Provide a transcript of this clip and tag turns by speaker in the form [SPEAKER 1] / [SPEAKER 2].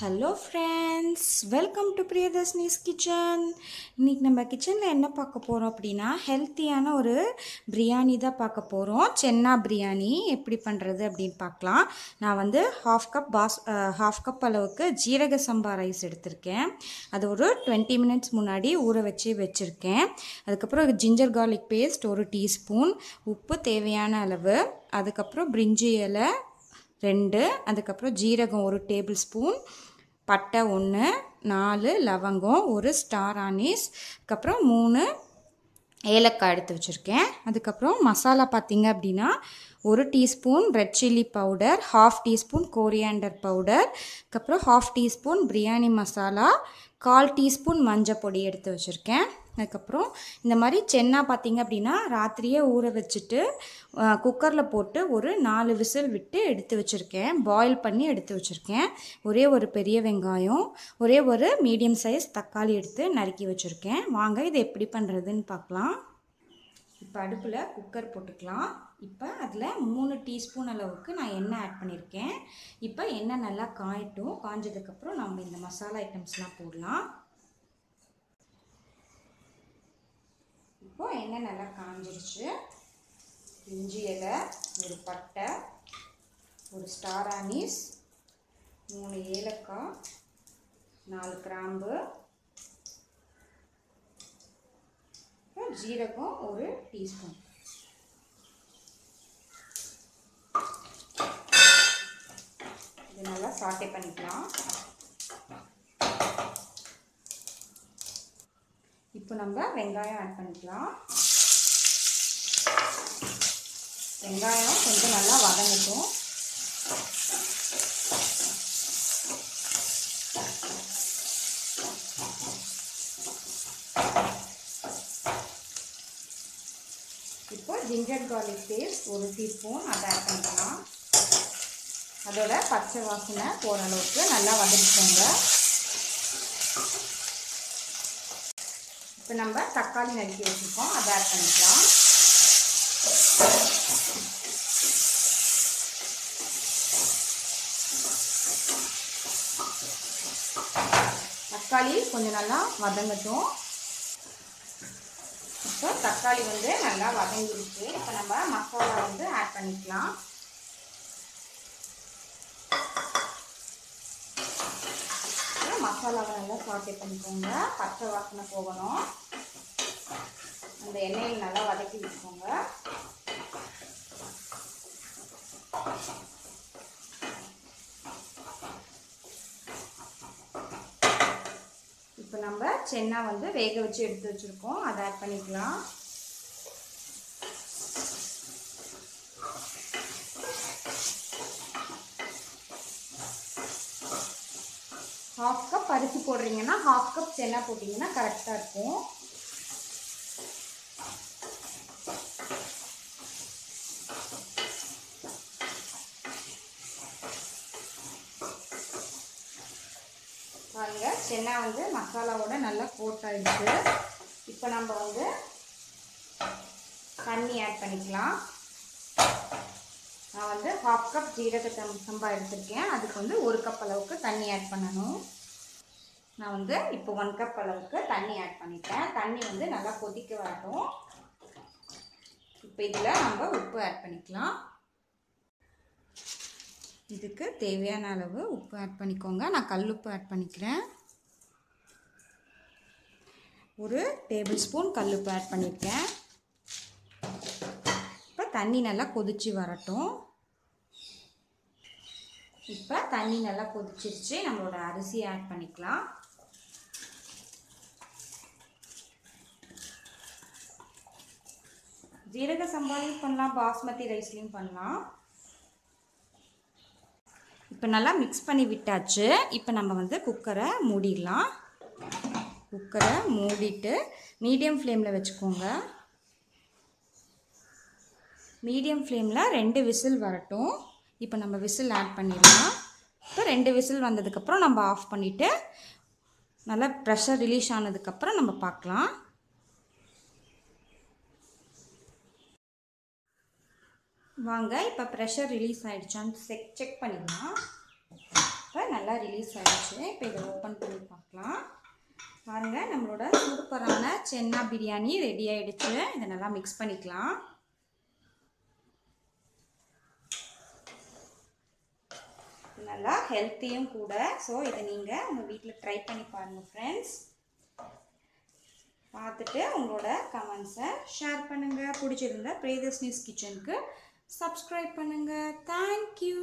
[SPEAKER 1] Hello friends, welcome to Priyadarshini's kitchen. இன்றைக்கி நம்ம கிச்சனில் என்ன பார்க்க போகிறோம் அப்படின்னா, ஹெல்த்தியான ஒரு பிரியாணி தான் பார்க்க போகிறோம். சென்னா பிரியாணி எப்படி பண்ணுறது அப்படின்னு பார்க்கலாம். நான் வந்து ஹாஃப் கப் அளவுக்கு ஜீரக சம்பா ரைஸ் எடுத்திருக்கேன். அது ஒரு 20 மினிட்ஸ் முன்னாடி ஊற வச்சுருக்கேன். அதுக்கப்புறம் ஜிஞ்சர் கார்லிக் பேஸ்ட் ஒரு டீஸ்பூன், உப்பு தேவையான அளவு, அதுக்கப்புறம் பிரிஞ்சி இலை 2, அதுக்கப்புறம் ஜீரகம் 1 டேபிள் ஸ்பூன், பட்டை 1, 4 லவங்கம், 1 ஸ்டார் ஆனிஸ், அதுக்கப்புறம் 3 ஏலக்காய் எடுத்து வச்சுருக்கேன். அதுக்கப்புறம் மசாலா பார்த்திங்க அப்படின்னா 1 teaspoon red chilli powder, 1/2 teaspoon coriander powder, அதுக்கப்புறம் 1/2 டீஸ்பூன் பிரியாணி மசாலா, 1/4 டீஸ்பூன் மஞ்சள் பொடி எடுத்து வச்சுருக்கேன். அதுக்கப்புறம் இந்த மாதிரி சென்னா பார்த்திங்க அப்படின்னா ராத்திரியே ஊற வச்சுட்டு குக்கரில் போட்டு ஒரு 4 விசில் விட்டு எடுத்து வச்சுருக்கேன். பாயில் பண்ணி எடுத்து வச்சுருக்கேன். ஒரே ஒரு பெரிய வெங்காயம், ஒரே ஒரு மீடியம் சைஸ் தக்காளி எடுத்து நறுக்கி வச்சுருக்கேன். வாங்க இதை எப்படி பண்ணுறதுன்னு பார்க்கலாம். இப்போ அடுப்பில் குக்கர் போட்டுக்கலாம். இப்போ அதில் 3 டீஸ்பூன் அளவுக்கு நான் எண்ணெய் ஆட் பண்ணியிருக்கேன். இப்போ எண்ணெய் நல்லா காயட்டும். காஞ்சதுக்கப்புறம் நம்ம இந்த மசாலா ஐட்டம்ஸ்லாம் போடலாம். இப்போ எண்ணெய் நல்லா காஞ்சிருச்சு. இஞ்சி இலை, ஒரு பட்டை, ஒரு ஸ்டார் ஆனிஸ், 3 ஏலக்காய், 4 கிராம்பு, ஜீரகம் 1 டீஸ்பூன். இது நல்லா சாட்டே பண்ணிக்கலாம். இப்போ நம்ம வெங்காயம் ஆட் பண்ணிக்கலாம். வெங்காயம் கொஞ்சம் நல்லா வதங்கட்டும். இப்போ ஜிஞ்சர் கார்லிக் பேஸ்ட் 1 டீஸ்பூன் அதை ஆட் பண்ணிக்கலாம். அதோட பச்சை வாசனை போகிற அளவுக்கு நல்லா வதக்கிக்கோங்க. இப்போ நம்ம தக்காளி நறுக்கி வச்சுருக்கோம், அதை ஆட் பண்ணிக்கலாம். தக்காளி கொஞ்சம் நல்லா வதங்கட்டும். இப்போ தக்காளி வந்து நல்லா வதங்கிடுச்சு. இப்போ நம்ம மசாலா வந்து ஆட் பண்ணிக்கலாம். மசாலாவை நல்லா சாட்டே பண்ணிக்கோங்க. பச்சை வாசனை போகணும். அந்த எண்ணெயில் நல்லா வதக்கி வச்சுக்கோங்க. இப்போ நம்ம சென்னா வந்து வேக வச்சு எடுத்து வச்சுருக்கோம், அதை ஆட் பண்ணிக்கலாம். ½ கப் அரிசி போடுறீங்கன்னா ½ கப் சென்னா போட்டிங்கன்னா கரெக்டாக இருக்கும். பாருங்க, சென்னா வந்து மசாலாவோட நல்லா கோட் ஆகிடுச்சு. இப்போ நம்ம வந்து தண்ணி ஆட் பண்ணிக்கலாம். நான் வந்து ½ கப் ஜீரக சம்பா எடுத்திருக்கேன். அதுக்கு வந்து 1 கப் அளவுக்கு தண்ணி ஆட் பண்ணணும். நான் வந்து இப்போ 1 கப் அளவுக்கு தண்ணி ஆட் பண்ணிட்டேன். தண்ணி வந்து நல்லா கொதிக்க வரட்டும். இப்போ இதில் நம்ம உப்பு ஆட் பண்ணிக்கலாம். இதுக்கு தேவையான அளவு உப்பு ஆட் பண்ணிக்கோங்க. நான் கல் உப்பு ஆட் பண்ணிக்கிறேன். 1 டேபிள் ஸ்பூன் கல் உப்பு ஆட் பண்ணியிருக்கேன். இப்போ தண்ணி நல்லா கொதிச்சு வரட்டும். இப்போ தண்ணி நல்லா கொதிச்சிருச்சு. நம்மளோட அரிசி ஆட் பண்ணிக்கலாம். ஜீரக சம்பாலையும் பண்ணலாம், பாஸ்மதி ரைஸ்லையும் பண்ணலாம். இப்போ நல்லா மிக்ஸ் பண்ணி விட்டாச்சு. இப்போ நம்ம வந்து குக்கரை மூடிடலாம். குக்கரை மூடிட்டு மீடியம் ஃப்ளேமில் வச்சுக்கோங்க. மீடியம் ஃப்ளேமில் 2 விசில் வரட்டும். இப்போ நம்ம விசில் ஆட் பண்ணிடலாம். இப்போ 2 விசில் வந்ததுக்கப்புறம் நம்ம ஆஃப் பண்ணிவிட்டு நல்லா ப்ரெஷர் ரிலீஸ் ஆனதுக்கப்புறம் நம்ம பார்க்கலாம். வாங்க இப்போ ப்ரெஷர் ரிலீஸ் ஆகிடுச்சான்னு செக் பண்ணிடலாம். இப்போ நல்லா ரிலீஸ் ஆகிடுச்சு. இப்போ இதை ஓப்பன் பண்ணி பார்க்கலாம். பாருங்கள், நம்மளோட சூப்பரான சென்னா பிரியாணி ரெடி ஆகிடுச்சு. இதை நல்லா மிக்ஸ் பண்ணிக்கலாம். நல்லா ஹெல்த்தியும் கூட. ஸோ இதை நீங்கள் உங்கள் வீட்டில் ட்ரை பண்ணி பாருங்கள் ஃப்ரெண்ட்ஸ். பார்த்துட்டு உங்களோட கமெண்ட்ஸை ஷேர் பண்ணுங்கள். பிடிச்சிருந்தா பிரேதர்ஸ் நியூஸ் கிச்சனுக்கு சப்ஸ்கிரைப் பண்ணுங்கள். தேங்க்யூ.